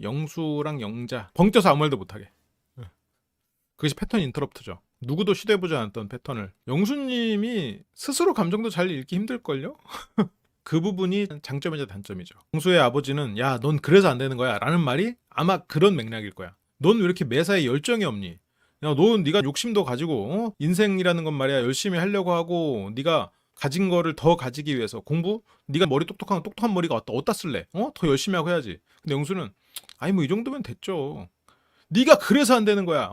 영수랑 영자 벙쪄서 아무 말도 못하게. 그것이 패턴 인터럽트죠. 누구도 시도해보지 않았던 패턴을 영수님이 스스로 감정도 잘 읽기 힘들걸요? 그 부분이 장점이자 단점이죠. 영수의 아버지는 야, 넌 그래서 안 되는 거야 라는 말이 아마 그런 맥락일 거야. 넌 왜 이렇게 매사에 열정이 없니? 야, 넌 네가 욕심도 가지고 인생이라는 건 말이야 열심히 하려고 하고 네가 가진 거를 더 가지기 위해서 공부? 네가 머리 똑똑한 머리가 어디다 쓸래? 더 열심히 하고 해야지. 근데 영수는 아니 뭐 이 정도면 됐죠. 네가 그래서 안 되는 거야.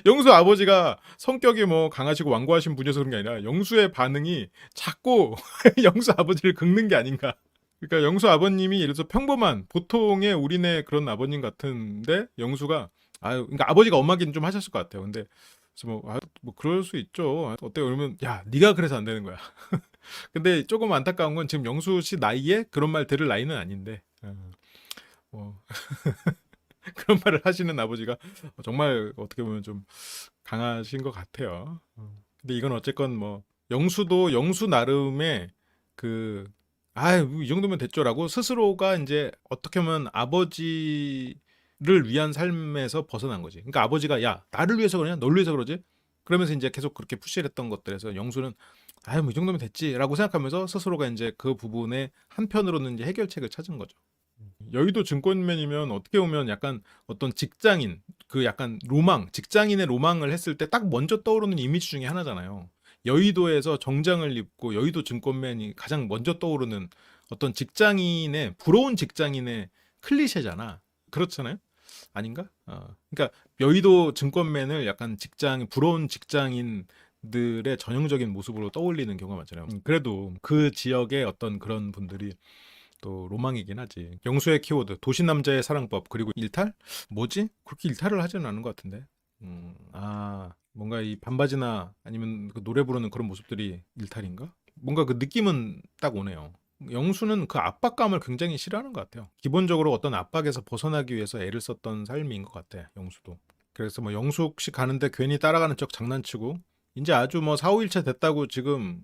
영수 아버지가 성격이 뭐 강하시고 완고하신 분이어서 그런 게 아니라 영수의 반응이 자꾸 영수 아버지를 긁는 게 아닌가. 그러니까 영수 아버님이 예를 들어서 평범한 보통의 우리네 그런 아버님 같은데 영수가 아유, 그러니까 아버지가 엄하긴 좀 하셨을 것 같아요. 근데 그래서 뭐 그럴 수 있죠. 어때요? 그러면 야, 네가 그래서 안 되는 거야. 근데 조금 안타까운 건 지금 영수 씨 나이에 그런 말 들을 나이는 아닌데. 뭐 그런 말을 하시는 아버지가 정말 어떻게 보면 좀 강하신 것 같아요. 근데 이건 어쨌건 뭐 영수도 영수 나름의 그 이 정도면 됐죠라고 스스로가 이제 어떻게 보면 아버지를 위한 삶에서 벗어난 거지. 그러니까 아버지가 야, 나를 위해서 그러냐? 널 위해서 그러지? 그러면서 이제 계속 그렇게 푸시를 했던 것들에서 영수는 뭐 이 정도면 됐지라고 생각하면서 스스로가 이제 그 부분에 한편으로는 이제 해결책을 찾은 거죠. 여의도 증권맨이면 어떻게 보면 약간 어떤 직장인 그 약간 로망 직장인의 로망을 했을 때 딱 먼저 떠오르는 이미지 중에 하나잖아요. 여의도에서 정장을 입고 여의도 증권맨이 가장 먼저 떠오르는 어떤 직장인의 부러운 직장인의 클리셰잖아. 그렇잖아요. 아닌가? 그러니까 여의도 증권맨을 약간 부러운 직장인들의 전형적인 모습으로 떠올리는 경우가 많잖아요. 그래도 그 지역의 어떤 그런 분들이 또 로망이긴 하지. 영수의 키워드 도시남자의 사랑법 그리고 일탈? 뭐지? 그렇게 일탈을 하지는 않은 것 같은데. 뭔가 이 반바지나 아니면 그 노래 부르는 그런 모습들이 일탈인가? 뭔가 그 느낌은 딱 오네요. 영수는 그 압박감을 굉장히 싫어하는 것 같아요. 기본적으로 어떤 압박에서 벗어나기 위해서 애를 썼던 삶인 것 같아. 영수도. 그래서 뭐 영숙 씨 가는데 괜히 따라가는 척 장난치고 이제 아주 뭐 4, 5일차 됐다고 지금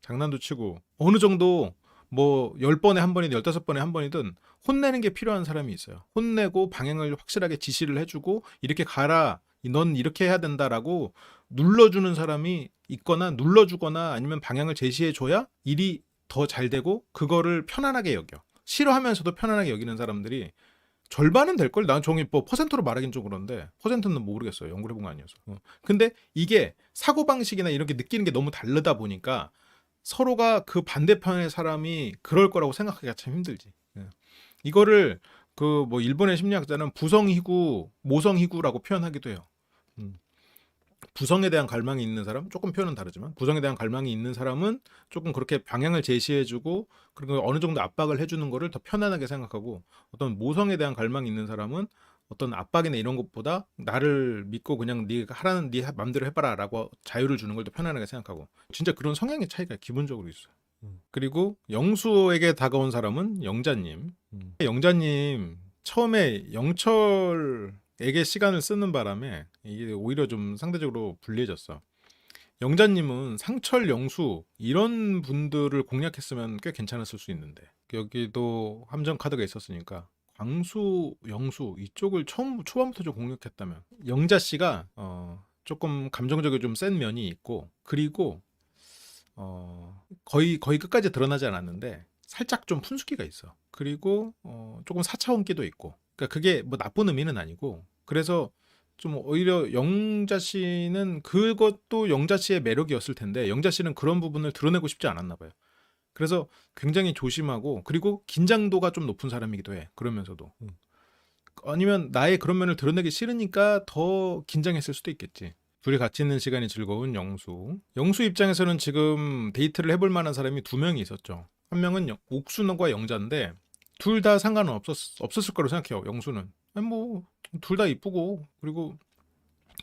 장난도 치고 어느 정도 뭐 10번에 한 번이든 15번에 한 번이든 혼내는 게 필요한 사람이 있어요. 혼내고 방향을 확실하게 지시를 해주고 이렇게 가라. 넌 이렇게 해야 된다라고 눌러주는 사람이 있거나 눌러주거나 아니면 방향을 제시해줘야 일이 더 잘 되고 그거를 편안하게 여겨. 싫어하면서도 편안하게 여기는 사람들이 절반은 될걸? 난 종이 뭐 퍼센트로 말하긴 좀 그런데 퍼센트는 모르겠어요. 연구를 해본 거 아니어서. 근데 이게 사고방식이나 이렇게 느끼는 게 너무 다르다 보니까 서로가 그 반대편의 사람이 그럴 거라고 생각하기가 참 힘들지. 이거를 그 뭐 일본의 심리학자는 부성희구, 모성희구라고 표현하기도 해요. 음. 부성에 대한 갈망이 있는 사람, 조금 표현은 다르지만 부성에 대한 갈망이 있는 사람은 조금 그렇게 방향을 제시해주고 그리고 어느 정도 압박을 해주는 거를 더 편안하게 생각하고 어떤 모성에 대한 갈망이 있는 사람은 어떤 압박이나 이런 것보다 나를 믿고 그냥 네가 하라는 네 맘대로 해봐라라고 자유를 주는 걸 더 편안하게 생각하고 진짜 그런 성향의 차이가 기본적으로 있어요. 그리고 영수에게 다가온 사람은 영자님. 영자님 처음에 영철에게 시간을 쓰는 바람에 이게 오히려 좀 상대적으로 불리해졌어. 영자님은 상철, 영수 이런 분들을 공략했으면 꽤 괜찮았을 수 있는데 여기도 함정 카드가 있었으니까 광수, 영수 이쪽을 초반부터 좀 공략했다면 영자 씨가 조금 감정적이 좀 센 면이 있고 그리고 거의 끝까지 드러나지 않았는데 살짝 좀 푼숙기가 있어. 그리고 조금 사차원기도 있고. 그러니까 그게 뭐 나쁜 의미는 아니고. 그래서 좀 오히려 영자 씨는 그것도 영자 씨의 매력이었을 텐데 영자 씨는 그런 부분을 드러내고 싶지 않았나 봐요. 그래서 굉장히 조심하고 그리고 긴장도가 좀 높은 사람이기도 해. 그러면서도. 아니면 나의 그런 면을 드러내기 싫으니까 더 긴장했을 수도 있겠지. 둘이 같이 있는 시간이 즐거운 영수. 영수 입장에서는 지금 데이트를 해볼 만한 사람이 두 명이 있었죠. 한 명은 옥순과 영자인데 둘 다 상관은 없었을 거라고 생각해요. 영수는. 아니 뭐 둘 다 이쁘고 그리고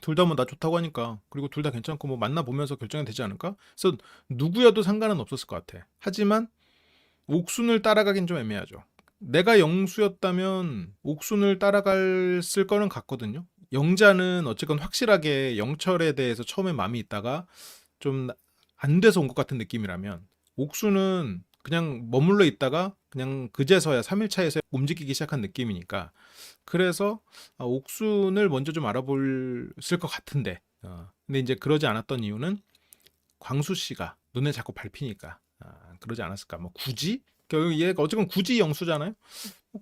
둘 다 뭐 나 좋다고 하니까 그리고 둘 다 괜찮고 뭐 만나보면서 결정이 되지 않을까? 그래서 누구여도 상관은 없었을 것 같아. 하지만 옥순을 따라가긴 좀 애매하죠. 내가 영수였다면 옥순을 따라갔을 거는 같거든요. 영자는 어쨌건 확실하게 영철에 대해서 처음에 마음이 있다가 좀 안 돼서 온 것 같은 느낌이라면 옥수는 그냥 머물러 있다가 그냥 그제서야 3일 차에서 움직이기 시작한 느낌이니까 그래서 옥순을 먼저 좀 알아볼을 것 같은데 근데 이제 그러지 않았던 이유는 광수 씨가 눈에 자꾸 밟히니까 그러지 않았을까 뭐 굳이 결국 얘가 어쨌건 굳이 영수잖아요.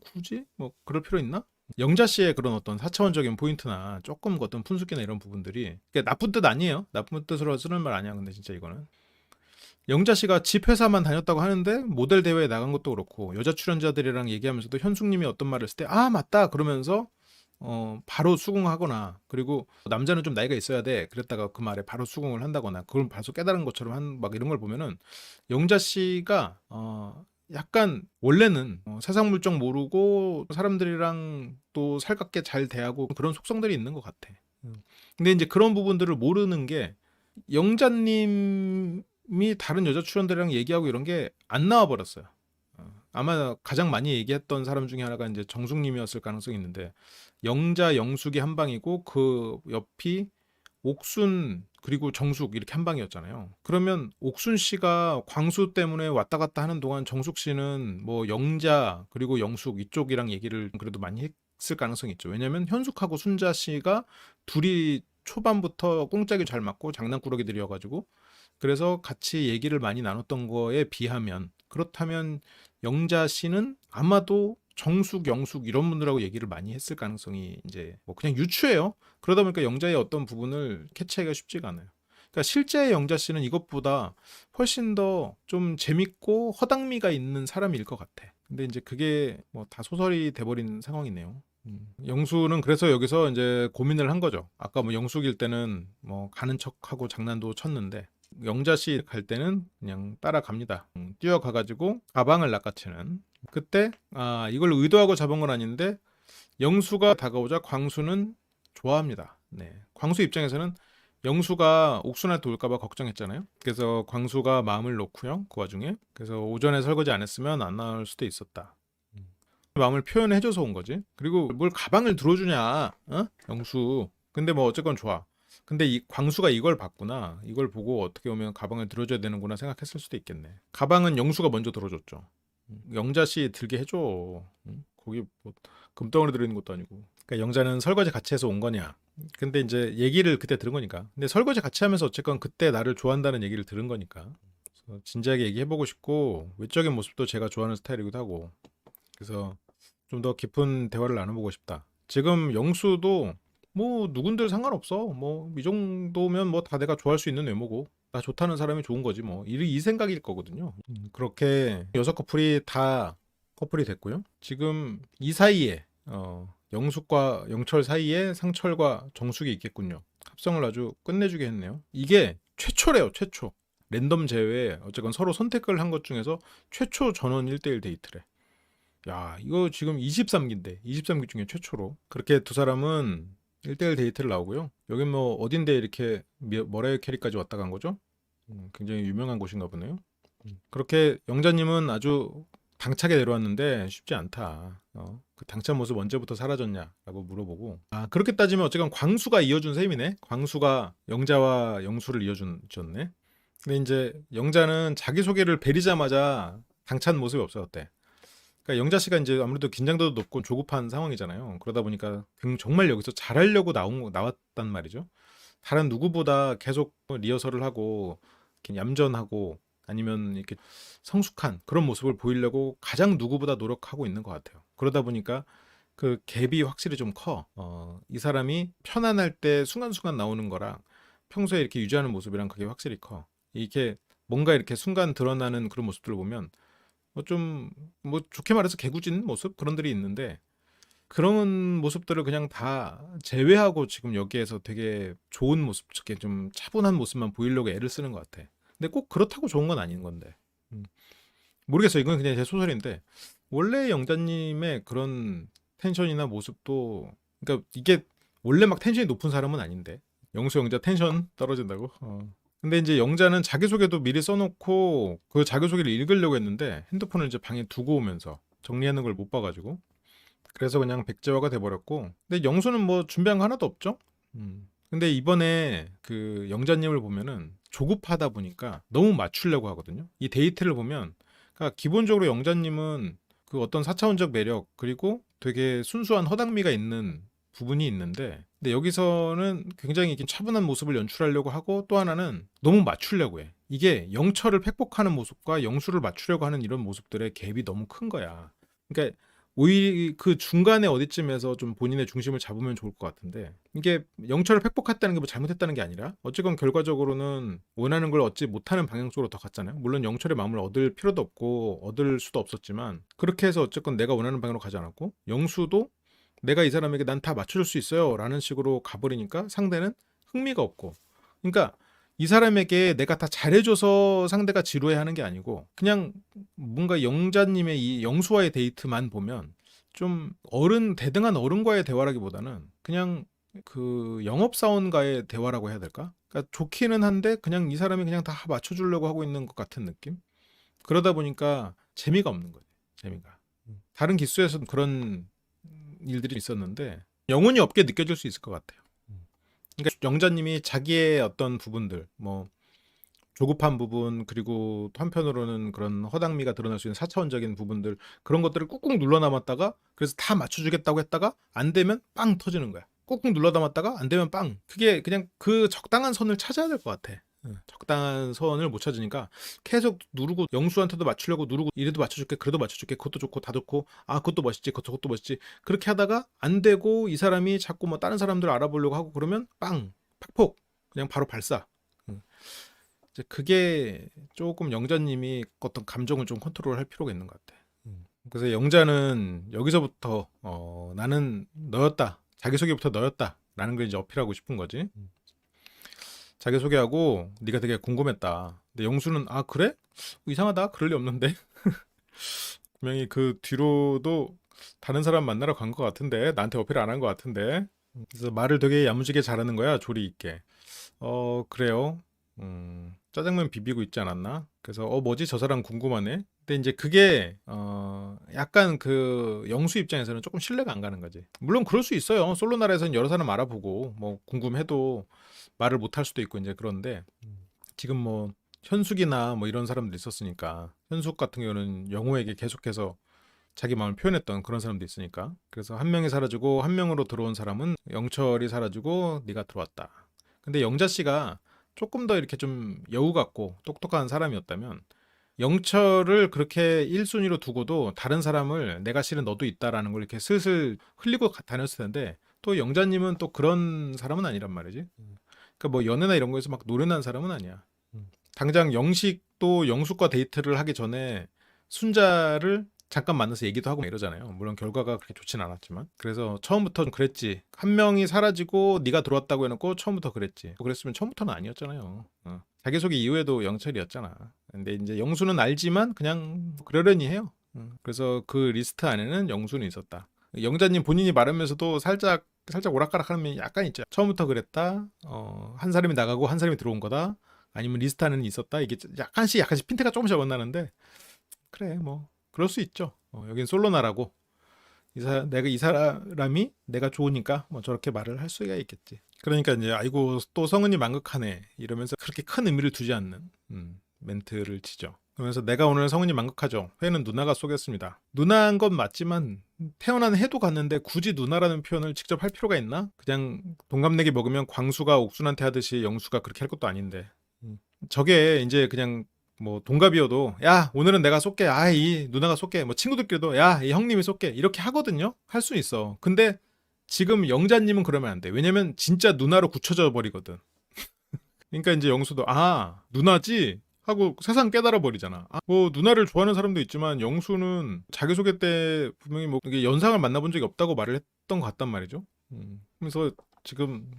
굳이 뭐 그럴 필요 있나? 영자 씨의 그런 어떤 4차원적인 포인트나 조금 그 어떤 푼숙기나 이런 부분들이 나쁜 뜻 아니에요. 나쁜 뜻으로 쓰는 말 아니야. 근데 진짜 이거는 영자 씨가 집 회사만 다녔다고 하는데 모델 대회에 나간 것도 그렇고 여자 출연자들이랑 얘기하면서도 현숙님이 어떤 말을 했을 때 맞다 그러면서 바로 수긍하거나 그리고 남자는 좀 나이가 있어야 돼 그랬다가 그 말에 바로 수긍을 한다거나 그걸 바로 깨달은 것처럼 막 이런 걸 보면은 영자 씨가 약간 원래는 세상 물정 모르고 사람들이랑 또 살갑게 잘 대하고 그런 속성들이 있는 것 같아. 근데 이제 그런 부분들을 모르는 게 영자님이 다른 여자 출연들이랑 얘기하고 이런 게 안 나와 버렸어요. 아마 가장 많이 얘기했던 사람 중에 하나가 이제 정숙님이었을 가능성이 있는데 영자, 영숙이 한 방이고 그 옆이 옥순 그리고 정숙 이렇게 한 방이었잖아요. 그러면 옥순 씨가 광수 때문에 왔다 갔다 하는 동안 정숙 씨는 뭐 영자 그리고 영숙 이쪽이랑 얘기를 그래도 많이 했을 가능성이 있죠. 왜냐면 현숙하고 순자 씨가 둘이 초반부터 꽁짝이 잘 맞고 장난꾸러기들이어가지고 그래서 같이 얘기를 많이 나눴던 거에 비하면 그렇다면 영자 씨는 아마도 정숙, 영숙 이런 분들하고 얘기를 많이 했을 가능성이 이제 뭐 그냥 유추해요. 그러다 보니까 영자의 어떤 부분을 캐치하기가 쉽지가 않아요. 그러니까 실제 영자 씨는 이것보다 훨씬 더 좀 재밌고 허당미가 있는 사람일 것 같아. 근데 이제 그게 뭐 다 소설이 돼버린 상황이네요. 영수는 그래서 여기서 이제 고민을 한 거죠. 아까 뭐 영숙일 때는 뭐 가는 척하고 장난도 쳤는데 영자 씨 갈 때는 그냥 따라갑니다. 뛰어가가지고 가방을 낚아채는 그때 이걸 의도하고 잡은 건 아닌데 영수가 다가오자 광수는 좋아합니다. 네, 광수 입장에서는 영수가 옥순한테 올까봐 걱정했잖아요. 그래서 광수가 마음을 놓고요. 그 와중에 그래서 오전에 설거지 안 했으면 안 나올 수도 있었다. 마음을 표현해줘서 온 거지. 그리고 뭘 가방을 들어주냐, 영수. 근데 뭐 어쨌건 좋아. 근데 이 광수가 이걸 봤구나. 이걸 보고 어떻게 보면 가방을 들어줘야 되는구나 생각했을 수도 있겠네. 가방은 영수가 먼저 들어줬죠. 영자 씨 들게 해줘. 거기 뭐 금덩어리 들어있는 것도 아니고. 그러니까 영자는 설거지 같이 해서 온 거냐. 근데 이제 얘기를 그때 들은 거니까. 근데 설거지 같이 하면서 어쨌건 그때 나를 좋아한다는 얘기를 들은 거니까. 그래서 진지하게 얘기해보고 싶고 외적인 모습도 제가 좋아하는 스타일이기도 하고. 그래서 좀 더 깊은 대화를 나눠보고 싶다. 지금 영수도 뭐 누군들 상관없어. 뭐 이 정도면 뭐 다 내가 좋아할 수 있는 외모고 나 좋다는 사람이 좋은 거지 뭐. 이 생각일 거거든요. 그렇게 여섯 커플이 다 커플이 됐고요. 지금 이 사이에 영숙과 영철 사이에 상철과 정숙이 있겠군요. 합성을 아주 끝내주게 했네요. 이게 최초래요. 최초. 랜덤 제외에 어쨌건 서로 선택을 한 것 중에서 최초 전원 1대1 데이트래. 야, 이거 지금 23기인데 23기 중에 최초로 그렇게 두 사람은 1대1 데이트를 나오고요. 여긴 뭐 어딘데 이렇게 머라이어 캐리까지 왔다 간 거죠? 굉장히 유명한 곳인가 보네요. 그렇게 영자님은 아주 당차게 내려왔는데 쉽지 않다. 그 당찬 모습 언제부터 사라졌냐라고 물어보고 그렇게 따지면 어쨌건 광수가 이어준 셈이네. 광수가 영자와 영수를 이어줬네. 근데 이제 영자는 자기소개를 베리자마자 당찬 모습이 없어졌대. 그러니까 영자 씨가 이제 아무래도 긴장도도 높고 조급한 상황이잖아요. 그러다 보니까 정말 여기서 잘하려고 나왔단 말이죠. 다른 누구보다 계속 리허설을 하고 이렇게 얌전하고 아니면 이렇게 성숙한 그런 모습을 보이려고 가장 누구보다 노력하고 있는 것 같아요. 그러다 보니까 그 갭이 확실히 좀 커. 이 사람이 편안할 때 순간순간 나오는 거랑 평소에 이렇게 유지하는 모습이랑 그게 확실히 커. 이게 뭔가 이렇게 순간 드러나는 그런 모습들을 보면 좀 뭐 좋게 말해서 개구진 모습 그런 들이 있는데 그런 모습들을 그냥 다 제외하고 지금 여기에서 되게 좋은 모습, 이렇게 좀 차분한 모습만 보이려고 애를 쓰는 것 같아. 근데 꼭 그렇다고 좋은 건 아닌 건데. 모르겠어. 이건 그냥 제 소설인데 원래 영자님의 그런 텐션이나 모습도 그러니까 이게 원래 막 텐션이 높은 사람은 아닌데 영수 영자 텐션 떨어진다고? 근데 이제 영자는 자기소개도 미리 써놓고 그 자기소개를 읽으려고 했는데 핸드폰을 이제 방에 두고 오면서 정리하는 걸 못 봐가지고 그래서 그냥 백제화가 돼버렸고 근데 영수는 뭐 준비한 거 하나도 없죠. 근데 이번에 그 영자님을 보면은 조급하다 보니까 너무 맞추려고 하거든요. 이 데이트를 보면 그러니까 기본적으로 영자님은 그 어떤 4차원적 매력 그리고 되게 순수한 허당미가 있는 부분이 있는데 근데 여기서는 굉장히 이렇게 차분한 모습을 연출하려고 하고 또 하나는 너무 맞추려고 해. 이게 영철을 팩복하는 모습과 영수를 맞추려고 하는 이런 모습들의 갭이 너무 큰 거야. 그러니까 오히려 그 중간에 어디쯤에서 좀 본인의 중심을 잡으면 좋을 것 같은데 이게 영철을 팩복했다는 게 뭐 잘못했다는 게 아니라 어쨌건 결과적으로는 원하는 걸 얻지 못하는 방향 쪽으로 더 갔잖아요. 물론 영철의 마음을 얻을 필요도 없고 얻을 수도 없었지만 그렇게 해서 어쨌건 내가 원하는 방향으로 가지 않았고 영수도 내가 이 사람에게 난 다 맞춰줄 수 있어요 라는 식으로 가버리니까 상대는 흥미가 없고 그러니까 이 사람에게 내가 다 잘해줘서 상대가 지루해하는 게 아니고 그냥 뭔가 영자님의 이 영수와의 데이트만 보면 좀 어른 대등한 어른과의 대화라기보다는 그냥 그 영업사원과의 대화라고 해야 될까? 그러니까 좋기는 한데 그냥 이 사람이 그냥 다 맞춰주려고 하고 있는 것 같은 느낌? 그러다 보니까 재미가 없는 거지. 재미가. 다른 기수에서는 그런 일들이 있었는데 영혼이 없게 느껴질 수 있을 것 같아요. 그러니까 영자님이 자기의 어떤 부분들 뭐 조급한 부분 그리고 또 한편으로는 그런 허당미가 드러날 수 있는 4차원적인 부분들 그런 것들을 꾹꾹 눌러 담았다가 그래서 다 맞춰주겠다고 했다가 안 되면 빵 터지는 거야. 꾹꾹 눌러 담았다가 안 되면 빵. 그게 그냥 그 적당한 선을 찾아야 될 것 같아. 적당한 선을 못 찾으니까 계속 누르고 영수한테도 맞추려고 누르고 이래도 맞춰줄게 그래도 맞춰줄게 그것도 좋고 다 좋고 아 그것도 멋있지 그것도 멋있지 그렇게 하다가 안 되고 이 사람이 자꾸 뭐 다른 사람들 알아보려고 하고 그러면 빵 팍폭 그냥 바로 발사. 이제 그게 조금 영자님이 어떤 감정을 좀 컨트롤할 필요가 있는 것 같아. 그래서 영자는 여기서부터 나는 너였다 자기소개부터 너였다 라는 걸 이제 어필하고 싶은 거지. 자기소개하고 네가 되게 궁금했다. 근데 영수는 아 그래? 이상하다. 그럴 리 없는데. 분명히 그 뒤로도 다른 사람 만나러 간 것 같은데 나한테 어필 안 한 것 같은데. 그래서 말을 되게 야무지게 잘하는 거야. 조리 있게. 그래요. 짜장면 비비고 있지 않았나? 그래서 뭐지 저 사람 궁금하네. 근데 이제 그게 약간 그 영수 입장에서는 조금 신뢰가 안 가는 거지. 물론 그럴 수 있어요. 솔로 나라에서는 여러 사람 알아보고 뭐 궁금해도 말을 못 할 수도 있고 이제 그런데 지금 뭐 현숙이나 뭐 이런 사람들 있었으니까 현숙 같은 경우는 영호에게 계속해서 자기 마음을 표현했던 그런 사람도 있으니까 그래서 한 명이 사라지고 한 명으로 들어온 사람은 영철이 사라지고 네가 들어왔다. 근데 영자 씨가 조금 더 이렇게 좀 여우 같고 똑똑한 사람이었다면 영철을 그렇게 1순위로 두고도 다른 사람을 내가 실은 너도 있다라는 걸 이렇게 슬슬 흘리고 다녔을 텐데 또 영자님은 또 그런 사람은 아니란 말이지. 그러니까 뭐 연애나 이런 거에서 막 노련한 사람은 아니야. 당장 영식도 영숙과 데이트를 하기 전에 순자를 잠깐 만나서 얘기도 하고 이러잖아요. 물론 결과가 그렇게 좋진 않았지만. 그래서 처음부터 좀 그랬지. 한 명이 사라지고 네가 들어왔다고 해놓고 처음부터 그랬지. 그랬으면 처음부터는 아니었잖아요. 자기소개 이후에도 영철이었잖아. 근데 이제 영수는 알지만 그냥 그러려니 해요. 그래서 그 리스트 안에는 영수는 있었다. 영자님 본인이 말하면서도 살짝 오락가락하는 면이 약간 있죠. 처음부터 그랬다. 한 사람이 나가고 한 사람이 들어온 거다. 아니면 리스트 안에는 있었다. 이게 약간씩 핀트가 조금씩 엇나는데 그래 뭐 그럴 수 있죠. 여긴 솔로나라고 내가 이 사람이 내가 좋으니까 뭐 저렇게 말을 할 수가 있겠지. 그러니까 이제 아이고 또 성은이 망극하네 이러면서 그렇게 큰 의미를 두지 않는 멘트를 치죠. 그러면서 내가 오늘 성은이 망극하죠. 회는 누나가 쏘겠습니다. 누나인 건 맞지만 태어난 해도 갔는데 굳이 누나라는 표현을 직접 할 필요가 있나? 그냥 동갑내기 먹으면 광수가 옥순한테 하듯이 영수가 그렇게 할 것도 아닌데. 저게 이제 그냥 뭐 동갑이어도 야 오늘은 내가 쏠게 이 누나가 쏠게 뭐 친구들끼리도 야 이 형님이 쏠게 이렇게 하거든요. 할 수 있어. 근데 지금 영자님은 그러면 안 돼. 왜냐면 진짜 누나로 굳혀져 버리거든. 그러니까 이제 영수도 누나지 하고 세상 깨달아 버리잖아. 뭐 누나를 좋아하는 사람도 있지만 영수는 자기소개 때 분명히 뭐 이게 연상을 만나본 적이 없다고 말을 했던 것 같단 말이죠. 그래서 지금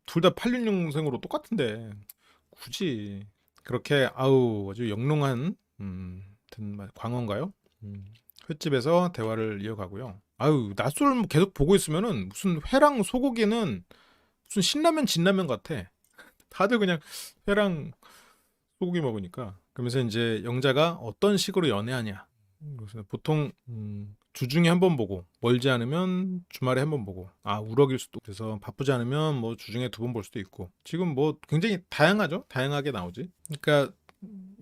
둘 다 86년생으로 똑같은데 굳이 그렇게 아주 영롱한 광어인가요? 횟집에서 대화를 이어가고요. 낮술 계속 보고 있으면은 무슨 회랑 소고기는 무슨 신라면 진라면 같아. 다들 그냥 회랑 소고기 먹으니까. 그러면서 이제 영자가 어떤 식으로 연애하냐. 그래서 보통 주중에 한 번 보고 멀지 않으면 주말에 한 번 보고 우럭일 수도 그래서 바쁘지 않으면 뭐 주중에 두 번 볼 수도 있고 지금 뭐 굉장히 다양하죠. 다양하게 나오지. 그러니까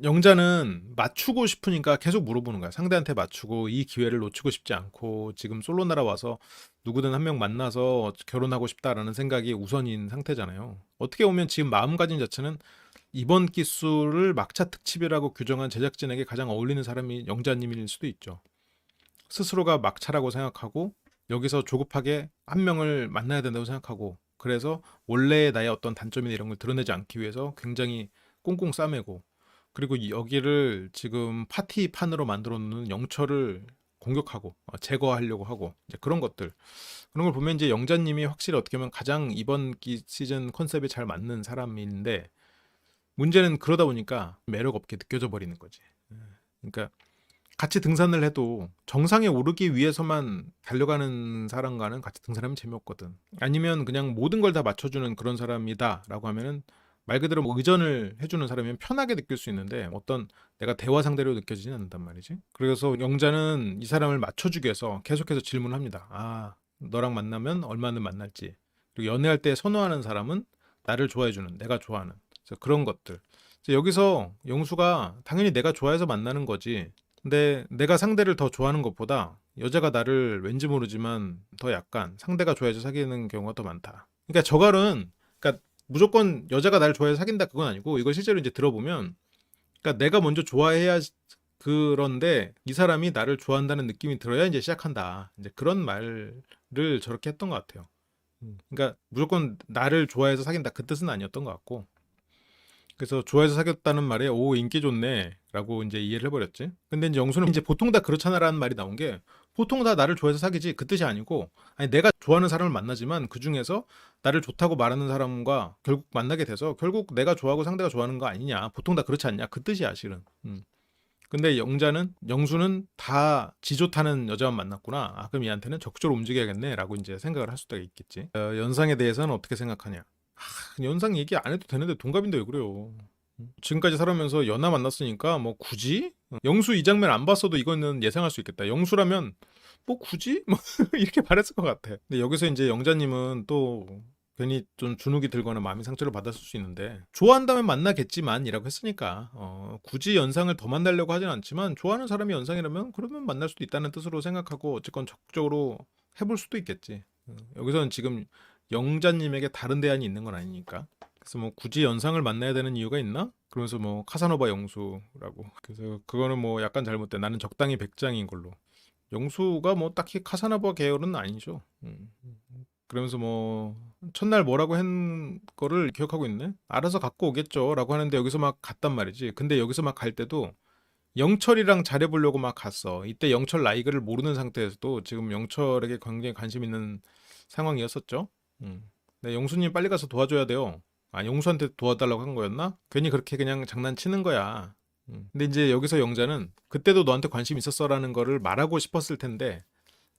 영자는 맞추고 싶으니까 계속 물어보는 거야. 상대한테 맞추고 이 기회를 놓치고 싶지 않고 지금 솔로 날아와서 누구든 한 명 만나서 결혼하고 싶다라는 생각이 우선인 상태잖아요. 어떻게 보면 지금 마음가짐 자체는 이번 기수를 막차 특집이라고 규정한 제작진에게 가장 어울리는 사람이 영자님일 수도 있죠. 스스로가 막차라고 생각하고 여기서 조급하게 한 명을 만나야 된다고 생각하고 그래서 원래의 나의 어떤 단점이나 이런 걸 드러내지 않기 위해서 굉장히 꽁꽁 싸매고 그리고 여기를 지금 파티판으로 만들어 놓는 영철을 공격하고 제거하려고 하고 이제 그런 것들 그런 걸 보면 이제 영자님이 확실히 어떻게 보면 가장 이번 시즌 컨셉에 잘 맞는 사람인데 문제는 그러다 보니까 매력 없게 느껴져 버리는 거지. 그러니까 같이 등산을 해도 정상에 오르기 위해서만 달려가는 사람과는 같이 등산하면 재미없거든. 아니면 그냥 모든 걸 다 맞춰주는 그런 사람이다라고 하면은 말 그대로 뭐 의전을 해주는 사람이면 편하게 느낄 수 있는데 어떤 내가 대화 상대로 느껴지진 않는단 말이지. 그래서 영자는 이 사람을 맞춰주기 위해서 계속해서 질문을 합니다. 아, 너랑 만나면 얼마나 만날지. 그리고 연애할 때 선호하는 사람은 나를 좋아해주는, 내가 좋아하는. 그래서 그런 것들. 여기서 영수가 당연히 내가 좋아해서 만나는 거지. 근데 내가 상대를 더 좋아하는 것보다 여자가 나를 왠지 모르지만 더 약간 상대가 좋아해서 사귀는 경우가 더 많다. 그러니까 저갈은 그러니까 무조건 여자가 나를 좋아해서 사귄다 그건 아니고 이걸 실제로 이제 들어보면 그러니까 내가 먼저 좋아해야 그런데 이 사람이 나를 좋아한다는 느낌이 들어야 이제 시작한다. 이제 그런 말을 저렇게 했던 것 같아요. 그러니까 무조건 나를 좋아해서 사귄다 그 뜻은 아니었던 것 같고 그래서 좋아해서 사귀었다는 말에 오 인기 좋네라고 이제 이해를 해버렸지. 근데 이제 영수는 이제 보통 다 그렇잖아라는 말이 나온 게 보통 다 나를 좋아해서 사귀지 그 뜻이 아니고 아니 내가 좋아하는 사람을 만나지만 그 중에서 나를 좋다고 말하는 사람과 결국 만나게 돼서 결국 내가 좋아하고 상대가 좋아하는 거 아니냐 보통 다 그렇지 않냐 그 뜻이야 실은. 근데 영수는 다 지 좋다는 여자만 만났구나. 아 그럼 얘한테는 적극적으로 움직여야겠네라고 이제 생각을 할 수도 있겠지. 연상에 대해서는 어떻게 생각하냐? 연상 얘기 안 해도 되는데 동갑인데 왜 그래요? 지금까지 살아오면서 연하 만났으니까 뭐 굳이? 영수 이 장면 안 봤어도 이거는 예상할 수 있겠다. 영수라면 뭐 굳이? 뭐 이렇게 말했을 것 같아. 근데 여기서 이제 영자님은 또 괜히 좀 주눅이 들거나 마음의 상처를 받았을 수 있는데 좋아한다면 만나겠지만이라고 했으니까 굳이 연상을 더 만나려고 하진 않지만 좋아하는 사람이 연상이라면 그러면 만날 수도 있다는 뜻으로 생각하고 어쨌건 적극적으로 해볼 수도 있겠지. 여기서는 지금 영자님에게 다른 대안이 있는 건 아니니까. 그래서 뭐 굳이 연상을 만나야 되는 이유가 있나? 그러면서 뭐 카사노바 영수라고. 그래서 그거는 뭐 약간 잘못돼. 나는 적당히 백장인 걸로. 영수가 뭐 딱히 카사노바 계열은 아니죠. 그러면서 뭐 첫날 뭐라고 한 거를 기억하고 있네. 알아서 갖고 오겠죠라고 하는데 여기서 막 갔단 말이지. 근데 여기서 막 갈 때도 영철이랑 잘해보려고 막 갔어. 이때 영철 나이를 모르는 상태에서도 지금 영철에게 굉장히 관심 있는 상황이었었죠. 근데 영수님 빨리 가서 도와줘야 돼요. 아, 영수한테 도와달라고 한 거였나? 괜히 그렇게 그냥 장난치는 거야. 근데 이제 여기서 영자는 그때도 너한테 관심 있었어라는 거를 말하고 싶었을 텐데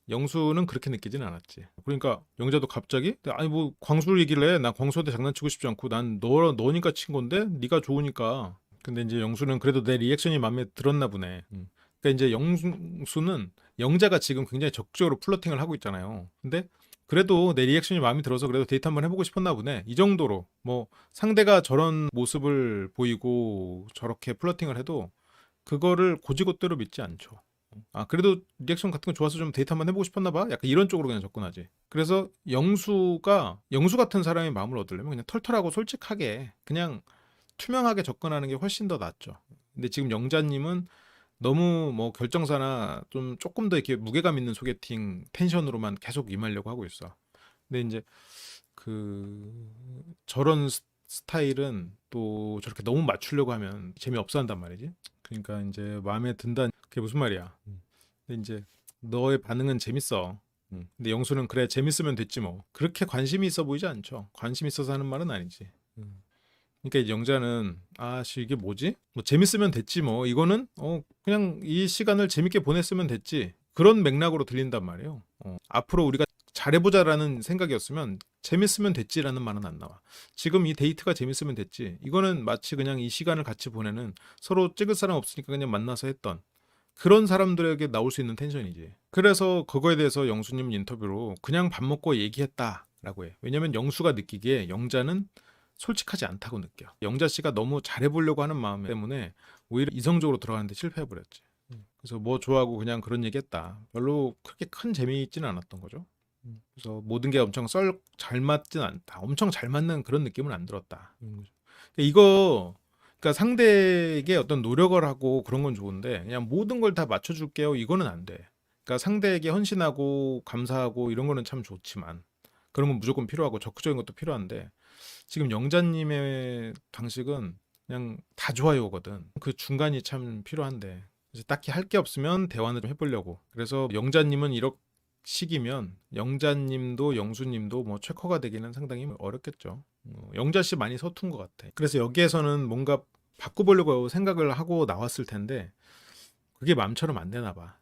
영수는 그렇게 느끼진 않았지. 그러니까 영자도 갑자기 아니 뭐 광수 얘기를 해. 나 광수한테 장난치고 싶지 않고 난 너니까 친 건데 네가 좋으니까. 근데 이제 영수는 그래도 내 리액션이 마음에 들었나 보네. 그러니까 이제 영수는 영자가 지금 굉장히 적극적으로 플러팅을 하고 있잖아요. 근데 그래도 내 리액션이 마음에 들어서 그래도 데이트 한번 해보고 싶었나 보네. 이 정도로 뭐 상대가 저런 모습을 보이고 저렇게 플러팅을 해도 그거를 고지고대로 믿지 않죠. 아 그래도 리액션 같은 거 좋아서 좀 데이트 한번 해보고 싶었나 봐. 약간 이런 쪽으로 그냥 접근하지. 그래서 영수 같은 사람의 마음을 얻으려면 그냥 털털하고 솔직하게 그냥 투명하게 접근하는 게 훨씬 더 낫죠. 근데 지금 영자님은 너무 뭐 결정사나 좀 조금 더 이렇게 무게감 있는 소개팅 텐션으로만 계속 임하려고 하고 있어. 근데 이제 그 저런 스타일은 또 저렇게 너무 맞추려고 하면 재미없어 한단 말이지. 그러니까 이제 마음에 든다. 그게 무슨 말이야. 근데 이제 너의 반응은 재밌어. 근데 영수는 그래 재밌으면 됐지 뭐. 그렇게 관심이 있어 보이지 않죠. 관심 있어서 하는 말은 아니지. 그러니까 이제 영자는 아씨 이게 뭐지? 뭐 재밌으면 됐지 뭐. 이거는 그냥 이 시간을 재밌게 보냈으면 됐지. 그런 맥락으로 들린단 말이에요. 앞으로 우리가 잘해보자라는 생각이었으면 재밌으면 됐지라는 말은 안 나와. 지금 이 데이트가 재밌으면 됐지. 이거는 마치 그냥 이 시간을 같이 보내는 서로 찍을 사람 없으니까 그냥 만나서 했던 그런 사람들에게 나올 수 있는 텐션이지. 그래서 그거에 대해서 영수님 인터뷰로 그냥 밥 먹고 얘기했다라고 해. 왜냐면 영수가 느끼기에 영자는 솔직하지 않다고 느껴. 영자 씨가 너무 잘해보려고 하는 마음 때문에 오히려 이성적으로 들어가는데 실패해버렸지. 그래서 뭐 좋아하고 그냥 그런 얘기했다. 별로 그렇게 큰 재미있지는 않았던 거죠. 그래서 모든 게 엄청 썰 잘 맞진 않다. 엄청 잘 맞는 그런 느낌은 안 들었다. 이거 그러니까 상대에게 어떤 노력을 하고 그런 건 좋은데 그냥 모든 걸 다 맞춰줄게요. 이거는 안 돼. 그러니까 상대에게 헌신하고 감사하고 이런 거는 참 좋지만 그런 건 무조건 필요하고 적극적인 것도 필요한데 지금 영자님의 방식은 그냥 다 좋아요거든. 그 중간이 참 필요한데 그래서 딱히 할 게 없으면 대화는 좀 해보려고. 그래서 영자님은 이렇게 시기면 영자님도 영수님도 뭐 최커가 되기는 상당히 어렵겠죠. 영자 씨 많이 서툰 것 같아. 그래서 여기에서는 뭔가 바꿔보려고 생각을 하고 나왔을 텐데 그게 마음처럼 안 되나 봐.